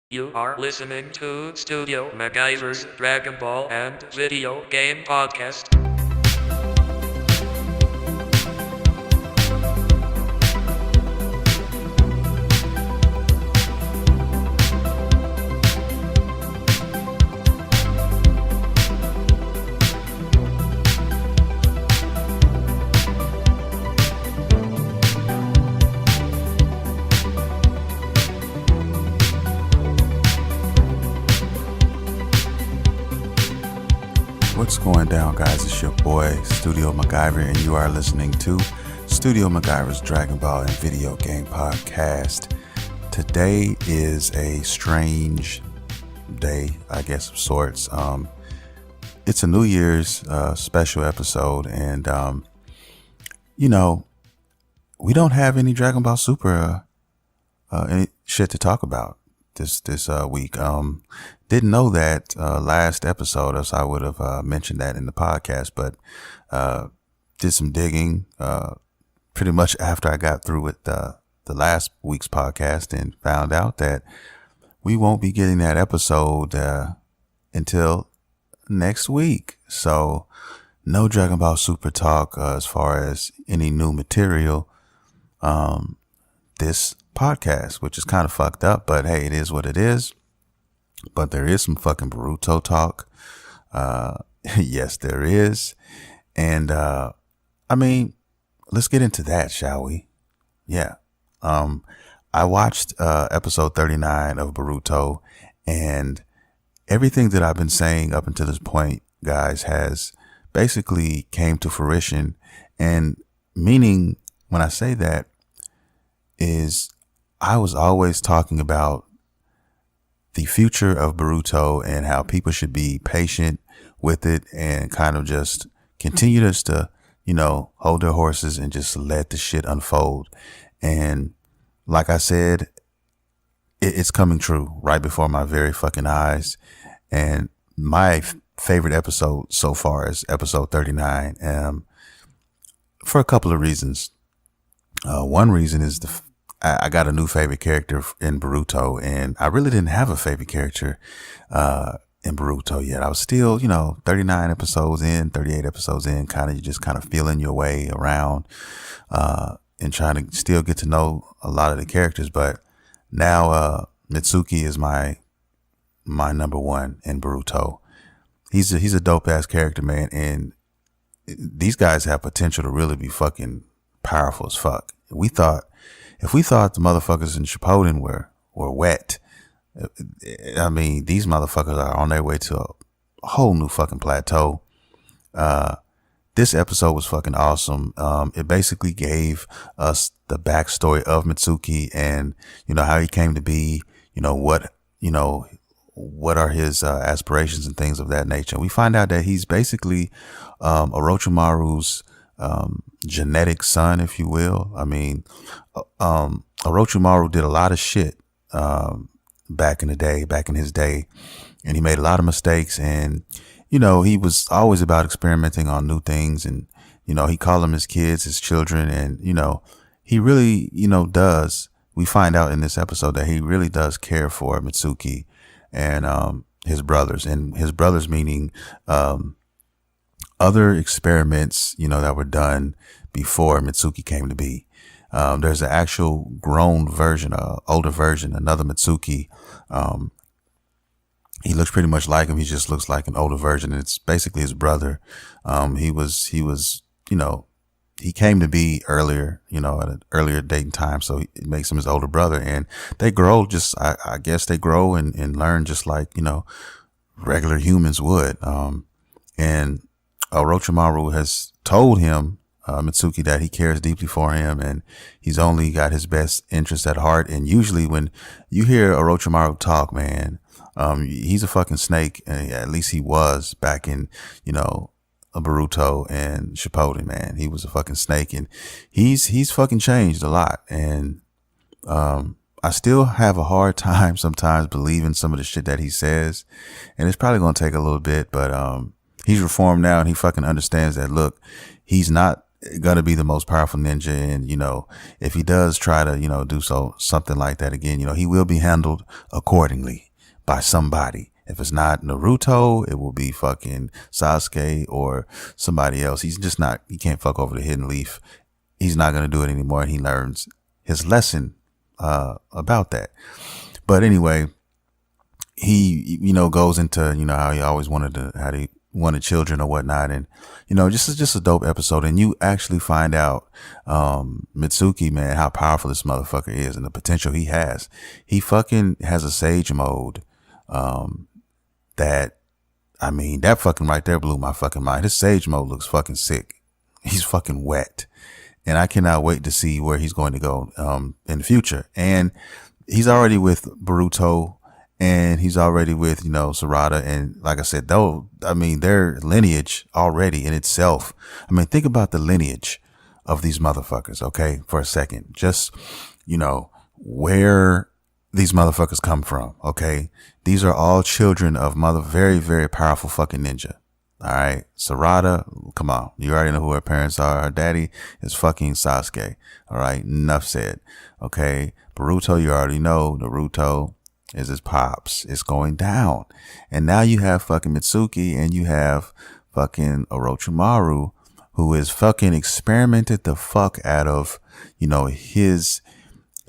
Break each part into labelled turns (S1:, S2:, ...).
S1: You are listening to Studio MacGyver's Dragon Ball and Video Game Podcast.
S2: What's going down, guys? It's your boy, Studio MacGyver, and you are listening to Studio MacGyver's Dragon Ball and Video Game Podcast. Today is a strange day, I guess, of sorts. It's a New Year's special episode, and, we don't have any Dragon Ball Super any shit to talk about this week. Didn't know that last episode, else I would have mentioned that in the podcast, but did some digging pretty much after I got through with the last week's podcast and found out that we won't be getting that episode until next week. So no Dragon Ball Super talk as far as any new material this podcast, which is kind of fucked up, but hey, it is what it is. But there is some fucking Boruto talk. Yes, there is. And, let's get into that, shall we? Yeah. I watched, episode 39 of Boruto, and everything that I've been saying up until this point, guys, has basically came to fruition. And meaning when I say that is I was always talking about the future of Boruto and how people should be patient with it and kind of just continue just to, hold their horses and just let the shit unfold. And like I said, it's coming true right before my very fucking eyes. And my favorite episode so far is episode 39, for a couple of reasons. One reason is I got a new favorite character in Boruto, and I really didn't have a favorite character in Boruto yet. I was still, 39 episodes in, 38 episodes in, you just feeling your way around and trying to still get to know a lot of the characters. But now Mitsuki is my number one in Boruto. He's a dope ass character, man, and these guys have potential to really be fucking powerful as fuck. If we thought the motherfuckers in Shippuden were wet, these motherfuckers are on their way to a whole new fucking plateau. This episode was fucking awesome. It basically gave us the backstory of Mitsuki and, how he came to be, what are his aspirations and things of that nature. We find out that he's basically Orochimaru's genetic son, if you will. Orochimaru did a lot of shit back in his day, and he made a lot of mistakes, and he was always about experimenting on new things, and he called them his kids, his children, and he really does. We find out in this episode that he really does care for Mitsuki and his brothers meaning other experiments, that were done before Mitsuki came to be. There's an actual grown version, older version, another Mitsuki. He looks pretty much like him. He just looks like an older version. And it's basically his brother. He was, he came to be earlier, at an earlier date and time. So it makes him his older brother, and they grow I guess they grow and learn just like, regular humans would. And Orochimaru has told him, Mitsuki, that he cares deeply for him and he's only got his best interest at heart. And usually when you hear Orochimaru talk, man, he's a fucking snake. At least he was back in, Boruto and Shippuden, man. He was a fucking snake, and he's fucking changed a lot. And I still have a hard time sometimes believing some of the shit that he says, and it's probably going to take a little bit, but he's reformed now, and he fucking understands that, look, he's not gonna be the most powerful ninja. And, if he does try to, do something like that again, he will be handled accordingly by somebody. If it's not Naruto, it will be fucking Sasuke or somebody else. He's just not, he can't fuck over the hidden leaf. He's not going to do it anymore. And he learns his lesson, about that. But anyway, he, goes into, how he always how he wanted children or whatnot. And, just a dope episode. And you actually find out, Mitsuki, man, how powerful this motherfucker is and the potential he has. He fucking has a sage mode, that fucking right there blew my fucking mind. His sage mode looks fucking sick. He's fucking wet. And I cannot wait to see where he's going to go, in the future. And he's already with Boruto, and he's already with, Sarada. And like I said, their lineage already in itself. Think about the lineage of these motherfuckers. Okay. For a second, just, where these motherfuckers come from. Okay. These are all children of very, very powerful fucking ninja. All right. Sarada, come on. You already know who her parents are. Her daddy is fucking Sasuke. All right. Enough said. Okay. Boruto, you already know. Naruto is his pops. It's going down. And now you have fucking Mitsuki, and you have fucking Orochimaru, who is fucking experimented the fuck out of, his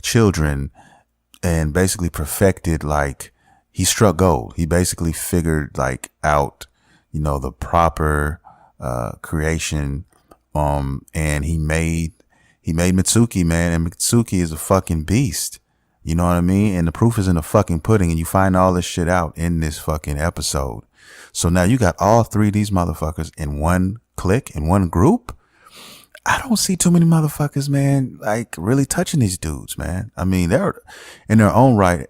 S2: children, and basically perfected, like, he struck gold. He basically figured out, the proper, creation. And he made Mitsuki, man. And Mitsuki is a fucking beast. You know what I mean? And the proof is in the fucking pudding. And you find all this shit out in this fucking episode. So now you got all three of these motherfuckers in one clique, in one group. I don't see too many motherfuckers, man, really touching these dudes, man. They're in their own right,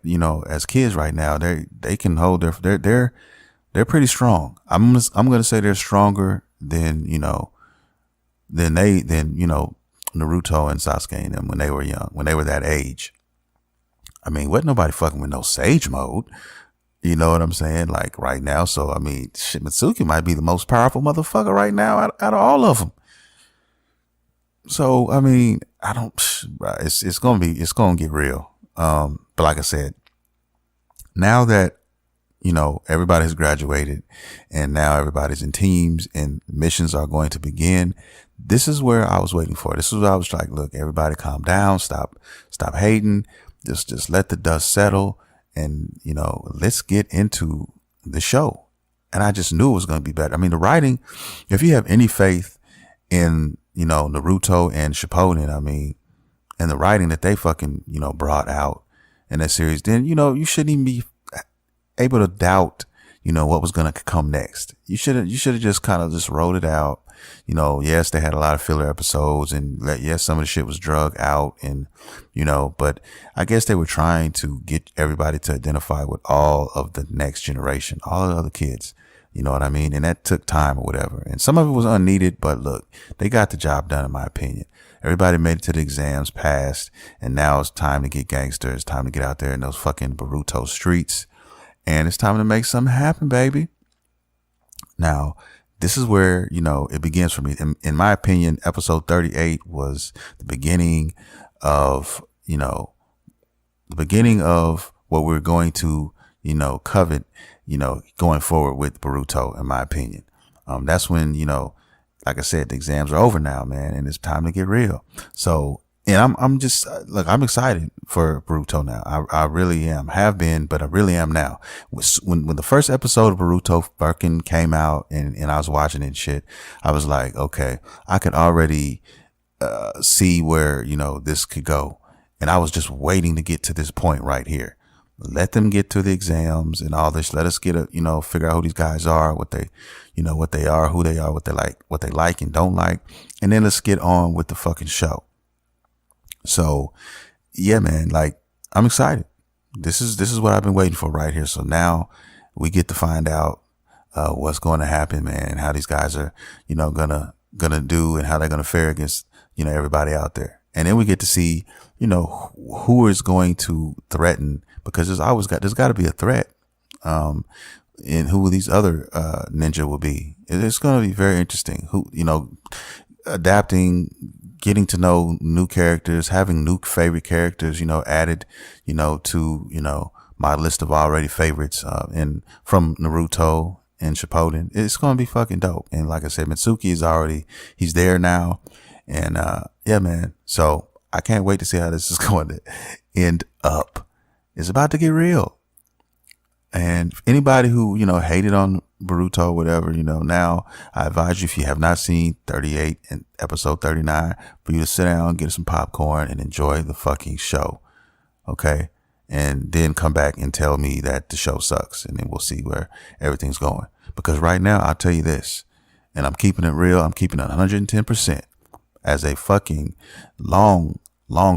S2: as kids right now. They can hold they're pretty strong. I'm gonna say they're stronger than Naruto and Sasuke and them when they were young, when they were that age. Wasn't nobody fucking with no sage mode. You know what I'm saying? Right now. So, shit, Mitsuki might be the most powerful motherfucker right now out of all of them. So, it's going to get real. But like I said, now that, everybody has graduated and now everybody's in teams and missions are going to begin. This is where I was waiting for. This is where I was like, look, everybody calm down. Stop hating. Just let the dust settle, and, let's get into the show. And I just knew it was going to be better. The writing, if you have any faith in, Naruto and Shippuden, and the writing that they fucking, brought out in that series, then, you shouldn't even be able to doubt, what was going to come next. You should have just kind of just wrote it out. Yes, they had a lot of filler episodes, and yes, some of the shit was drug out, and, but I guess they were trying to get everybody to identify with all of the next generation, all of the other kids. You know what I mean? And that took time or whatever. And some of it was unneeded, but look, they got the job done, in my opinion. Everybody made it to the exams, passed, and now it's time to get gangster. It's time to get out there in those fucking Boruto streets. And it's time to make something happen, baby. Now, this is where, it begins for me. In my opinion, episode 38 was the beginning of, what we're going to, covet, going forward with Boruto, in my opinion. That's when, like I said, the exams are over now, man, and it's time to get real. So, and I'm just, look, I'm excited for Boruto now. I really am. Have been, but I really am now. When the first episode of Boruto fucking came out and I was watching it and shit, I was like, okay, I could already, see where, this could go. And I was just waiting to get to this point right here. Let them get to the exams and all this. Let us get figure out who these guys are, what they are, who they are, what they like and don't like. And then let's get on with the fucking show. So yeah, man, I'm excited. This is what I've been waiting for right here. So now we get to find out, what's going to happen, man, and how these guys are, gonna do and how they're gonna fare against, everybody out there. And then we get to see, who is going to threaten, because there's got to be a threat, and who these other, ninja will be. It's going to be very interesting. Who, adapting, getting to know new characters, having new favorite characters, added, to, my list of already favorites, in from Naruto and Shippuden. It's going to be fucking dope. And like I said, Mitsuki he's there now. And, yeah, man. So I can't wait to see how this is going to end up. It's about to get real. And anybody who, hated on Boruto or whatever, now I advise you, if you have not seen 38 and episode 39, for you to sit down, get some popcorn and enjoy the fucking show. Okay. And then come back and tell me that the show sucks, and then we'll see where everything's going. Because right now, I'll tell you this, and I'm keeping it real. I'm keeping it 110% as a fucking long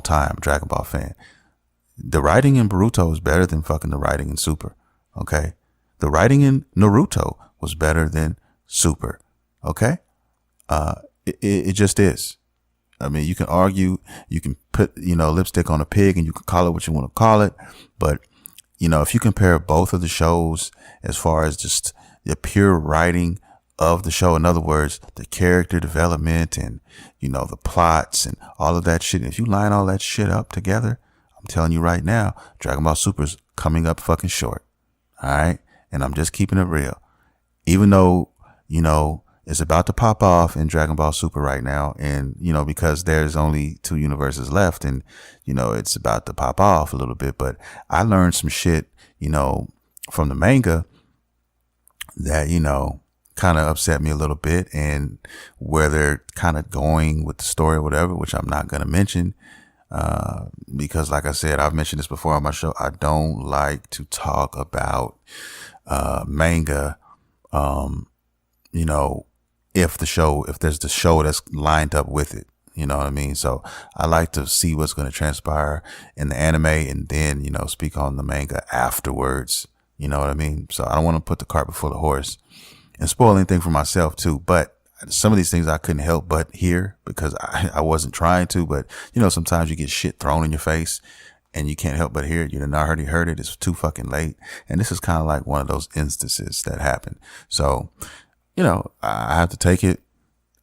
S2: time Dragon Ball fan. The writing in Boruto is better than fucking the writing in Super. Okay. The writing in Naruto was better than Super. Okay. It just is. I mean, you can argue, you can put, lipstick on a pig and you can call it what you want to call it. But, if you compare both of the shows as far as just the pure writing of the show, in other words, the character development and, the plots and all of that shit, if you line all that shit up together, I'm telling you right now, Dragon Ball Super's coming up fucking short. All right. And I'm just keeping it real. Even though, it's about to pop off in Dragon Ball Super right now. And, because there's only 2 universes left and, it's about to pop off a little bit. But I learned some shit, from the manga that, kind of upset me a little bit, and where they're kind of going with the story or whatever, which I'm not going to mention. Because like I said, I've mentioned this before on my show. I don't like to talk about, manga, if there's the show that's lined up with it, you know what I mean? So I like to see what's going to transpire in the anime and then, speak on the manga afterwards. You know what I mean? So I don't want to put the cart before the horse and spoil anything for myself too. But some of these things I couldn't help but hear because I wasn't trying to, but sometimes you get shit thrown in your face and you can't help but hear it. You done already heard it. It's too fucking late. And this is kind of like one of those instances that happen. So, I have to take it.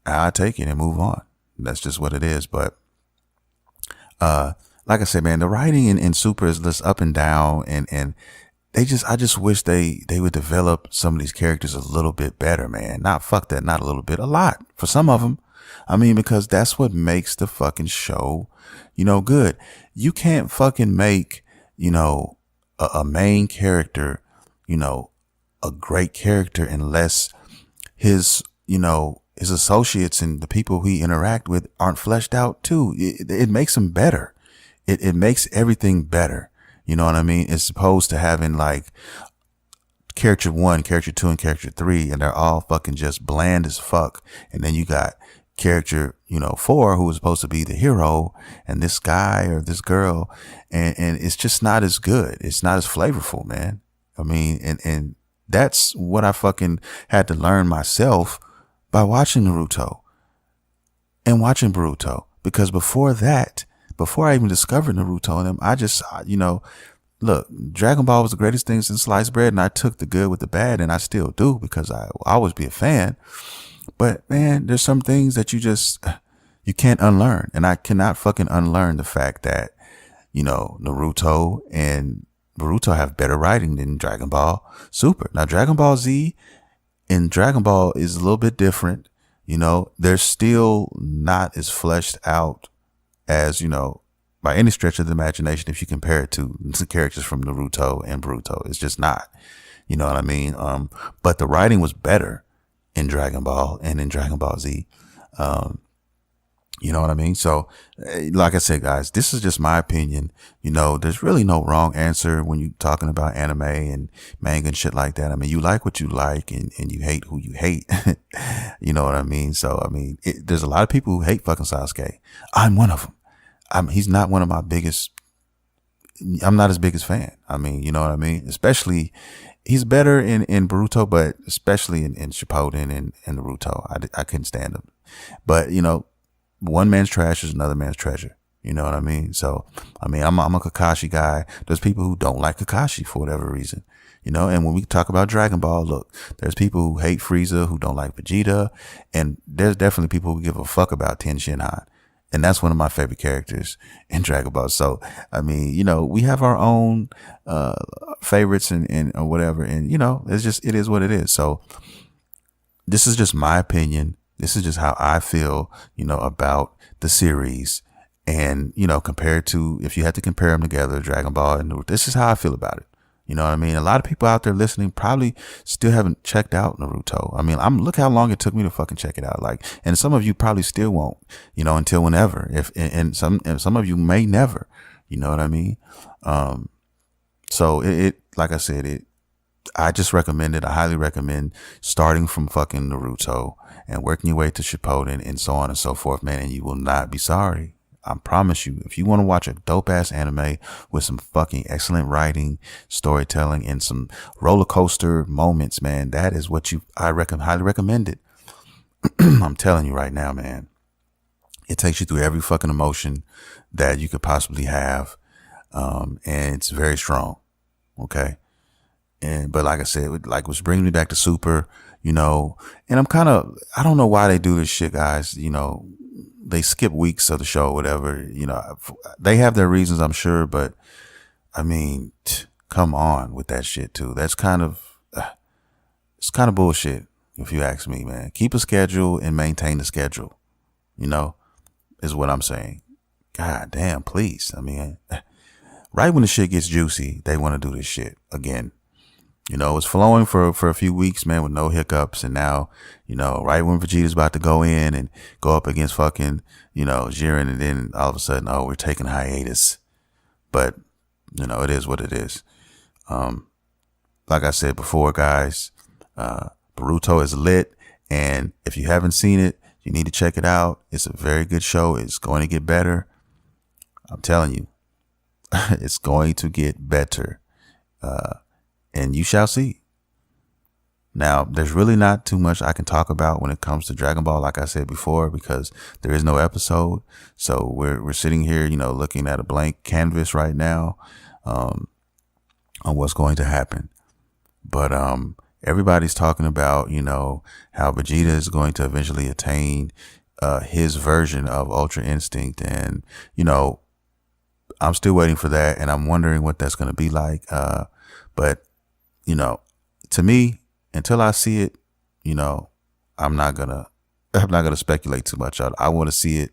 S2: I take it and move on. That's just what it is. But, like I said, man, the writing in Super is just up and down, and I just wish they would develop some of these characters a little bit better, man. Not fuck that, not a little bit, a lot for some of them. I mean, because that's what makes the fucking show, good. You can't fucking make, a main character, a great character unless his associates and the people he interact with aren't fleshed out too. It makes them better. It makes everything better. You know what I mean? It's opposed to having like character 1, character 2, and character 3, and they're all fucking just bland as fuck. And then you got character, 4, who is supposed to be the hero, and this guy or this girl, and it's just not as good. It's not as flavorful, man. I mean, and that's what I fucking had to learn myself by watching Naruto and watching Boruto. Because before I even discovered Naruto and them, I just, look, Dragon Ball was the greatest thing since sliced bread, and I took the good with the bad, and I still do because I always be a fan. But man, there's some things that you can't unlearn. And I cannot fucking unlearn the fact that, Naruto and Boruto have better writing than Dragon Ball Super. Now, Dragon Ball Z and Dragon Ball is a little bit different. They're still not as fleshed out as, by any stretch of the imagination, if you compare it to the characters from Naruto and Boruto. It's just not, you know what I mean? But the writing was better in Dragon Ball and in Dragon Ball Z. You know what I mean? So, like I said, guys, this is just my opinion. There's really no wrong answer when you're talking about anime and manga and shit like that. I mean, you like what you like and you hate who you hate. You know what I mean? So, I mean, there's a lot of people who hate fucking Sasuke. I'm one of them. He's not one of my biggest. I'm not his biggest fan. I mean, you know what I mean? Especially, he's better in Boruto, but especially in Shippuden and Naruto. I couldn't stand him. But, one man's trash is another man's treasure. You know what I mean? So, I mean, I'm a Kakashi guy. There's people who don't like Kakashi for whatever reason. You know, and when we talk about Dragon Ball, look, there's people who hate Frieza, who don't like Vegeta, and there's definitely people who give a fuck about Ten Shinhan. And that's one of my favorite characters in Dragon Ball. So, I mean, you know, we have our own favorites and or whatever. And, you know, it is what it is. So this is just my opinion. This is just how I feel, you know, about the series. And, you know, compared to, if you had to compare them together, Dragon Ball and Naruto, this is how I feel about it. You know what I mean? A lot of people out there listening probably still haven't checked out Naruto. I mean, look how long it took me to fucking check it out. Like, and some of you probably still won't, you know, until whenever. And some of you may never, you know what I mean? So like I said, I just recommend it. I highly recommend starting from fucking Naruto and working your way to Shippuden and so on and so forth, man. And you will not be sorry. I promise you, if you want to watch a dope ass anime with some fucking excellent writing, storytelling, and some roller coaster moments, man, that is what I highly recommend it. I'm telling you right now, man, it takes you through every fucking emotion that you could possibly have. And it's very strong. Okay. But like I said, like was bringing me back to Super, you know, and I don't know why they do this shit, guys, you know. They skip weeks of the show or whatever, you know, they have their reasons, I'm sure, but I mean, come on with that shit too. That's it's kind of bullshit if you ask me, man. Keep a schedule and maintain the schedule, you know, is what I'm saying. God damn, please. I mean, right when the shit gets juicy, they want to do this shit again. You know, it's flowing for a few weeks, man, with no hiccups. And now, you know, right when Vegeta's about to go in and go up against fucking, you know, Jiren, and then all of a sudden, oh, we're taking hiatus. But, you know, it is what it is. Like I said before, guys, Boruto is lit. And if you haven't seen it, you need to check it out. It's a very good show. It's going to get better. I'm telling you, it's going to get better. And you shall see. Now, there's really not too much I can talk about when it comes to Dragon Ball, like I said before, because there is no episode. So we're sitting here, you know, looking at a blank canvas right now on what's going to happen. But everybody's talking about, you know, how Vegeta is going to eventually attain his version of Ultra Instinct. And, you know, I'm still waiting for that. And I'm wondering what that's going to be like. But you know, to me, until I see it, you know, I'm not gonna speculate too much. I want to see it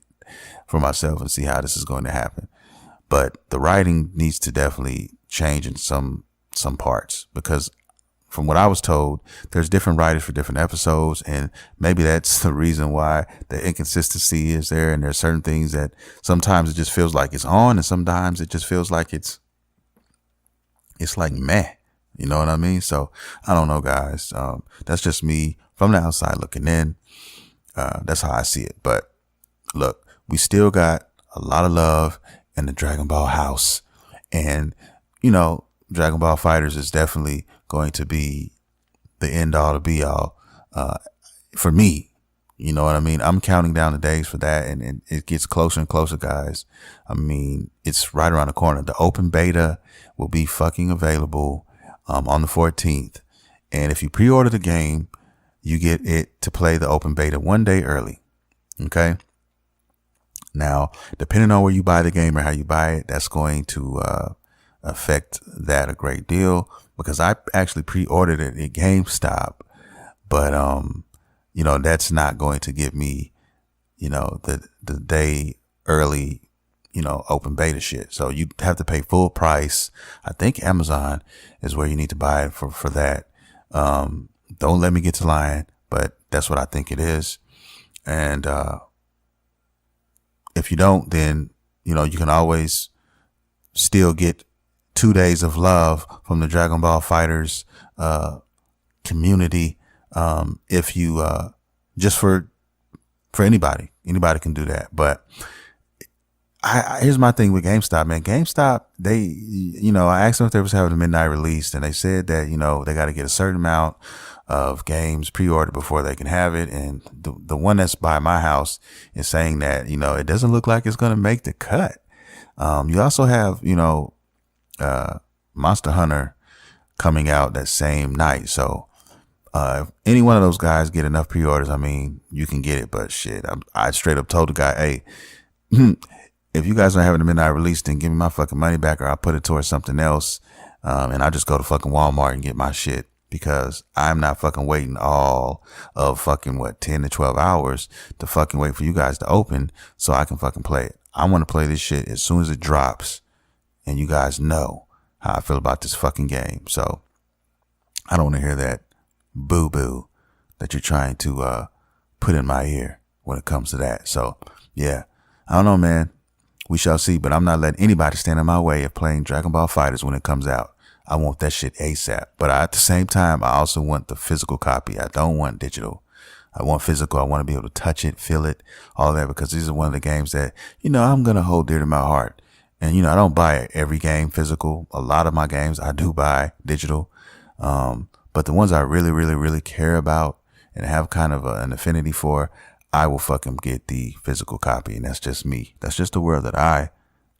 S2: for myself and see how this is going to happen. But the writing needs to definitely change in some parts, because from what I was told, there's different writers for different episodes, and maybe that's the reason why the inconsistency is there. And there's certain things that sometimes it just feels like it's on, and sometimes it just feels like it's like meh. You know what I mean? So I don't know, guys. That's just me from the outside looking in. That's how I see it. But look, we still got a lot of love in the Dragon Ball house. And, you know, Dragon Ball Fighters is definitely going to be the end all to be all for me. You know what I mean? I'm counting down the days for that, and it gets closer and closer, guys. I mean, it's right around the corner. The open beta will be fucking available on the 14th. And if you pre-order the game, you get it to play the open beta one day early. Okay. Now, depending on where you buy the game or how you buy it, that's going to affect that a great deal, because I actually pre-ordered it at GameStop, but you know, that's not going to give me, you know, the day early, you know, open beta shit. So you have to pay full price. I think Amazon is where you need to buy it for that. Don't let me get to lying, but that's what I think it is. And if you don't, then, you know, you can always still get 2 days of love from the Dragon Ball Fighters community. If you just for anybody can do that. But here's my thing with GameStop, man. GameStop, they, you know, I asked them if they was having a midnight release, and they said that, you know, they got to get a certain amount of games pre-ordered before they can have it. And the one that's by my house is saying that, you know, it doesn't look like it's going to make the cut. You also have, Monster Hunter coming out that same night. So if any one of those guys get enough pre-orders, I mean, you can get it. But shit, I straight up told the guy, hey, if you guys are having a midnight release, then give me my fucking money back, or I'll put it towards something else. And I'll just go to fucking Walmart and get my shit, because I'm not fucking waiting all of fucking 10 to 12 hours to fucking wait for you guys to open so I can fucking play it. I want to play this shit as soon as it drops, and you guys know how I feel about this fucking game. So I don't want to hear that boo boo that you're trying to put in my ear when it comes to that. So yeah, I don't know, man. We shall see, but I'm not letting anybody stand in my way of playing Dragon Ball FighterZ when it comes out. I want that shit ASAP. But at the same time, I also want the physical copy. I don't want digital. I want physical. I want to be able to touch it, feel it, all that, because these are one of the games that, I'm going to hold dear to my heart. And, I don't buy every game physical. A lot of my games I do buy digital. But the ones I really, really, really care about and have kind of an affinity for, I will fucking get the physical copy. And that's just me. That's just the world that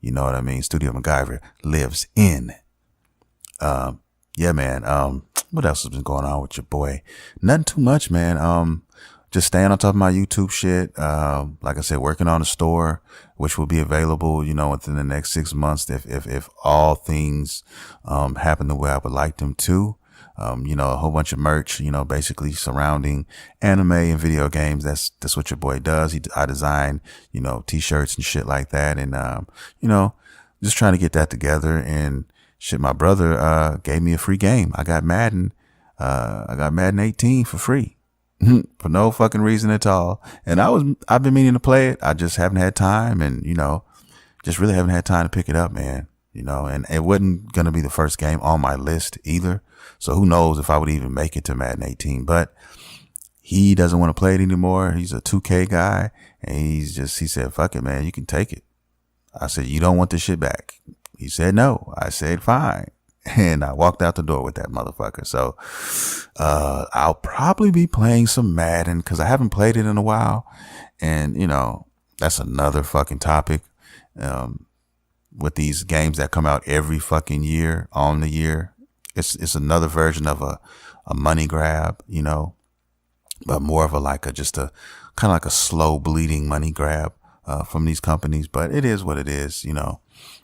S2: Studio MacGyver lives in. Yeah, man. What else has been going on with your boy? Nothing too much, man. Just staying on top of my YouTube shit. Like I said, working on a store, which will be available, within the next 6 months if all things happen the way I would like them to. A whole bunch of merch, basically surrounding anime and video games. That's what your boy does. I design, t-shirts and shit like that. And, just trying to get that together. And shit, my brother, gave me a free game. I got Madden 18 for free for no fucking reason at all. And I've been meaning to play it. I just haven't had time, and, just really haven't had time to pick it up, man. And it wasn't going to be the first game on my list either. So who knows if I would even make it to Madden 18, but he doesn't want to play it anymore. He's a 2K guy, and he said, fuck it, man, you can take it. I said, you don't want this shit back? He said, no. I said, fine. And I walked out the door with that motherfucker. So, I'll probably be playing some Madden, cause I haven't played it in a while. And, that's another fucking topic. With these games that come out every fucking year on the year. It's another version of a money grab, but more of just a kind of like a slow bleeding money grab, from these companies. But it is what it is.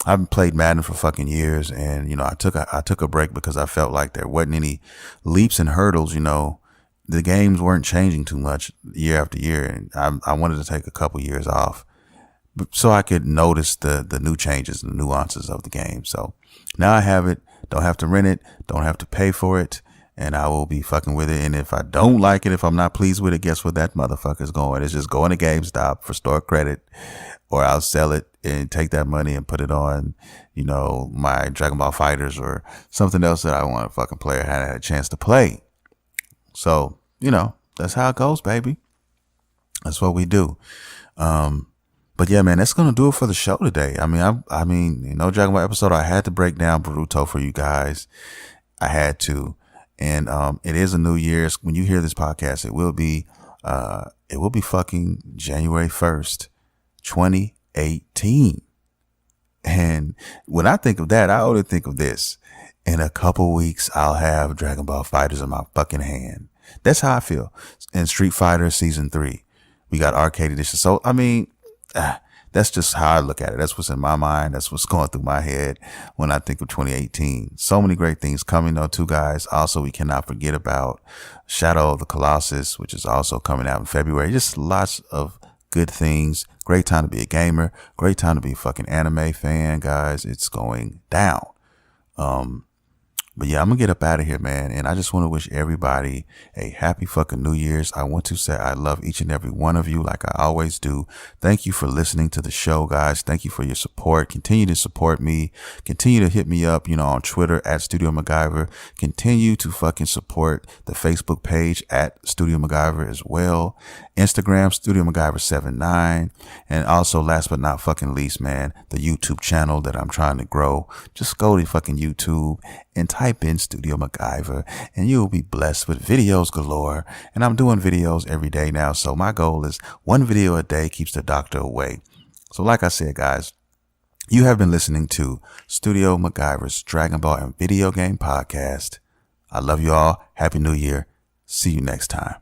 S2: I haven't played Madden for fucking years. And, I took a break because I felt like there wasn't any leaps and hurdles. The games weren't changing too much year after year. And I wanted to take a couple years off so I could notice the new changes and the nuances of the game. So now I have it. Don't have to rent it. Don't have to pay for it. And I will be fucking with it. And if I don't like it, if I'm not pleased with it, guess what that motherfucker's going? It's just going to GameStop for store credit, or I'll sell it and take that money and put it on, my Dragon Ball FighterZ or something else that I want to fucking play or hadn't had a chance to play. So, that's how it goes, baby. That's what we do. But yeah, man, that's going to do it for the show today. I mean, Dragon Ball episode, I had to break down Boruto for you guys. I had to. And, it is a new year's. When you hear this podcast, it will be fucking January 1st, 2018. And when I think of that, I only think of this. In a couple weeks, I'll have Dragon Ball FighterZ in my fucking hand. That's how I feel. And Street Fighter Season 3. We got arcade edition. So, that's just how I look at it. That's what's in my mind. That's what's going through my head when I think of 2018. So many great things coming though, too, guys. Also, we cannot forget about Shadow of the Colossus, which is also coming out in February. Just lots of good things. Great time to be a gamer. Great time to be a fucking anime fan, guys. It's going down. But yeah, I'm gonna get up out of here, man. And I just want to wish everybody a happy fucking New Year's. I want to say I love each and every one of you like I always do. Thank you for listening to the show, guys. Thank you for your support. Continue to support me. Continue to hit me up, on Twitter at Studio MacGyver. Continue to fucking support the Facebook page at Studio MacGyver as well. Instagram, Studio MacGyver79. And also, last but not fucking least, man, the YouTube channel that I'm trying to grow. Just go to fucking YouTube and type in Studio MacGyver, and you'll be blessed with videos galore. And I'm doing videos every day now. So my goal is one video a day keeps the doctor away. So like I said, guys, You have been listening to Studio MacGyver's Dragon Ball and Video Game Podcast. I love you all. Happy New Year. See you next time.